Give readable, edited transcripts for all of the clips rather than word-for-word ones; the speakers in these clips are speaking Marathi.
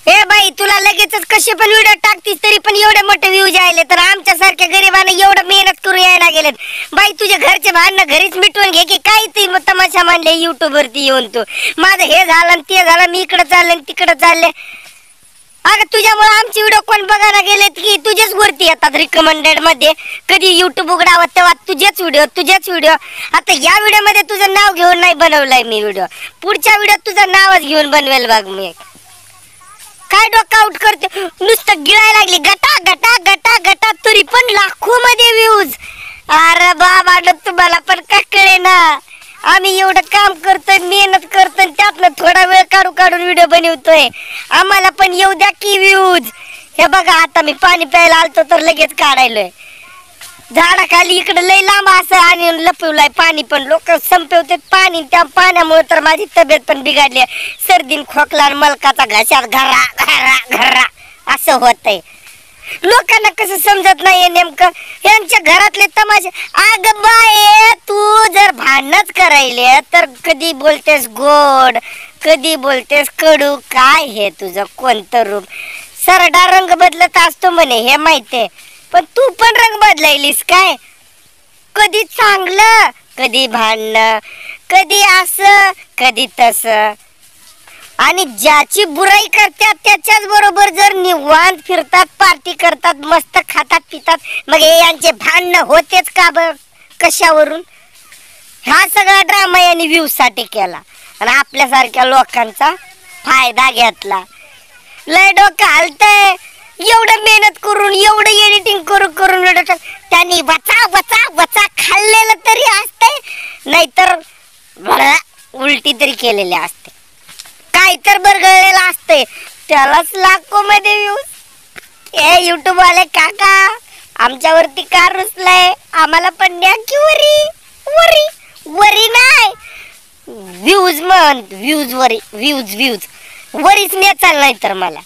ए बाई, तुला लगेचच कसे पण व्हिडिओ टाकतीस तरी पण एवढे मोठे व्ह्यूज आले, तर आमच्यासारख्या गरिबांना एवढं मेहनत करून यायला गेलेत. बाई तुझ्या घरचे भांडणं घरीच मिटवून घे की काय ती तमाशा मांडले युट्यूब वरती येऊन. तू माझं हे झालं आणि ते झालं, मी इकडे चालले तिकडे चालले. अगं तुझ्यामुळे आमचे व्हिडिओ कोण बघायला गेलेत की तुझेच वरती येतात रिकमेंडेड मध्ये. कधी युट्यूब उघडावं तेव्हा तुझेच व्हिडिओ. आता या व्हिडिओ मध्ये तुझं नाव घेऊन नाही बनवलाय मी व्हिडिओ, पुढच्या व्हिडिओत तुझं नावच घेऊन बनवेल बघ मी. काय डोकं आउट करते, नुसतं गिळायला लागली गटा गटा गटा गटा, तरी पण लाखो मध्ये व्ह्यूज. अरे बाबा, तुम्हाला पण का कळे ना, आम्ही एवढं काम करतोय, मेहनत करतोय, त्यातनं थोडा वेळ काढून व्हिडिओ बनवतोय. आम्हाला पण येऊ द्या की व्ह्यूज. हे बघा, आता मी पाणी प्यायला आलतो तर लगेच काढायलोय. झाडाखाली इकडे लय लांब असं आणि लपवलाय पाणी, पण लोक संपवते पाणी. त्या पाण्यामुळे तर माझी तब्येत पण बिघडली. सर्दीन खोकला आणि मलकाचा घशात घरा घरा घरा असं होतंय. लोकांना कसं समजत नाहीये नेमकं यांच्या घरातले तमाशे. अग बाय, तू जर भांडणच करायले तर कधी बोलतेस गोड, कधी बोलतेस कडू. काय हे तुझं कोणतं रूप? सरडा रंग बदलत असतो म्हणे हे माहितीये, पण तू पण रंग बदलायलीस काय? कधी चांगलं, कधी भांडणं, कधी असं कधी तसं. आणि ज्याची बुराई करतात त्याच्याच बरोबर जर निवांत फिरतात, पार्टी करतात, मस्त खातात पितात, मग हे यांचे भांडणं होतेच का बरं? कशावरून? हा सगळा ड्रामा यांनी व्ह्यू साठी केला आणि आपल्यासारख्या लोकांचा फायदा घेतला. लय डोकं हलतंय. एवढं मेहनत करून, एवढं एडिटिंग करून त्यांनी बचा बचा बचा खाल्लेलं तरी असतंय, नाहीतर उलटी तरी केलेली असते, काय तर बरगळलेलं असतंय, त्यालाच लाखो मध्ये व्ह्यूज. हे युट्यूब वाले काका आमच्यावरती का रुसलाय? आम्हाला पण द्या की वरी वरी नाही व्ह्यूज म्हण, व्ह्यूज वरीच नेचाल, नाही तर मला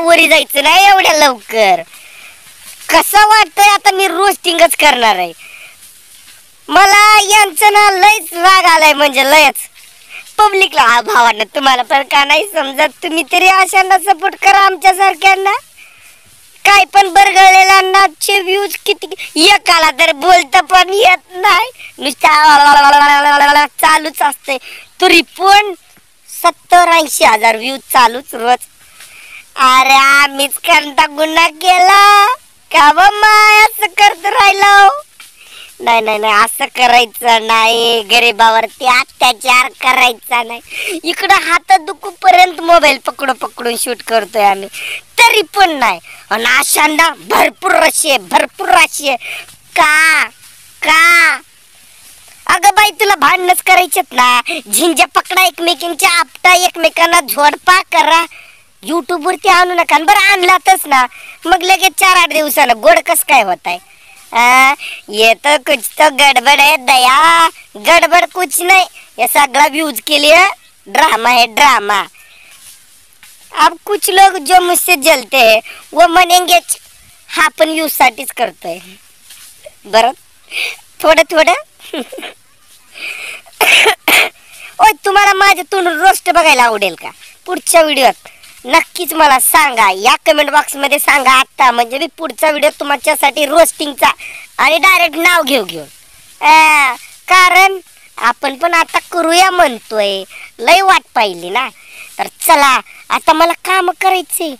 वरी जायचं नाही एवढ्या लवकर. कसं वाटतंय आता मी रोस्टिंगच करणार आहे. मला यांचं ना लयच राग आलाय, म्हणजे लयच. पब्लिकला भावांना तुम्हाला पण का नाही समजत? तुम्ही तरी अशांना सपोर्ट करा आमच्यासारख्यांना. काय पण बरगळलेल्यांचे व्ह्यूज किती, एकाला तर बोलता पण येत नाही, नुसतं चालूच असते, तरी पण 70-80 हजार व्ह्यूज चालूच रोज. अरे आम्हीच कोणता गुन्हा केला का माय असं करत राहिलो? नाही असं करायचं नाही, गरिबावरती अत्याचार करायचा नाही. इकडं हात दुखूपर्यंत मोबाईल पकडून शूट करतोय आम्ही, तरी पण नाही. आणि अशांना भरपूर राशी आहे. का अगं बाई, तुला भांडणच करायचेत ना, झिंजा पकडा एकमेकींच्या, आपटा एकमेकांना, झोडपा करा. युट्यूब वरती आणू नका. बरं आणलातच ना, मग लगेच 4-8 दिवसानं गोड कस काय होत आहे? ये तो कुछ तो गड़बड़ है दया, गड़बड़ कुछ नहीं, ये सगळा व्यूज के लिए ड्रामा है ड्रामा. अब कुछ लोग जो मुझसे जलते हैं वो मनेंगे, हा पण व्यूज साठीच करतोय. बरं थोडं ओय, तुम्हाला माझ्यातून रोस्ट बघायला आवडेल का? पुढच्या व्हिडिओत नक्कीच मला सांगा, या कमेंट बॉक्स मध्ये सांगा आता, म्हणजे मी पुढचा व्हिडिओ तुमच्यासाठी रोस्टिंगचा आणि डायरेक्ट नाव घेऊन कारण आपण पण आता करूया म्हणतोय, लय वाट पाहिली ना. तर चला, आता मला काम करायचे.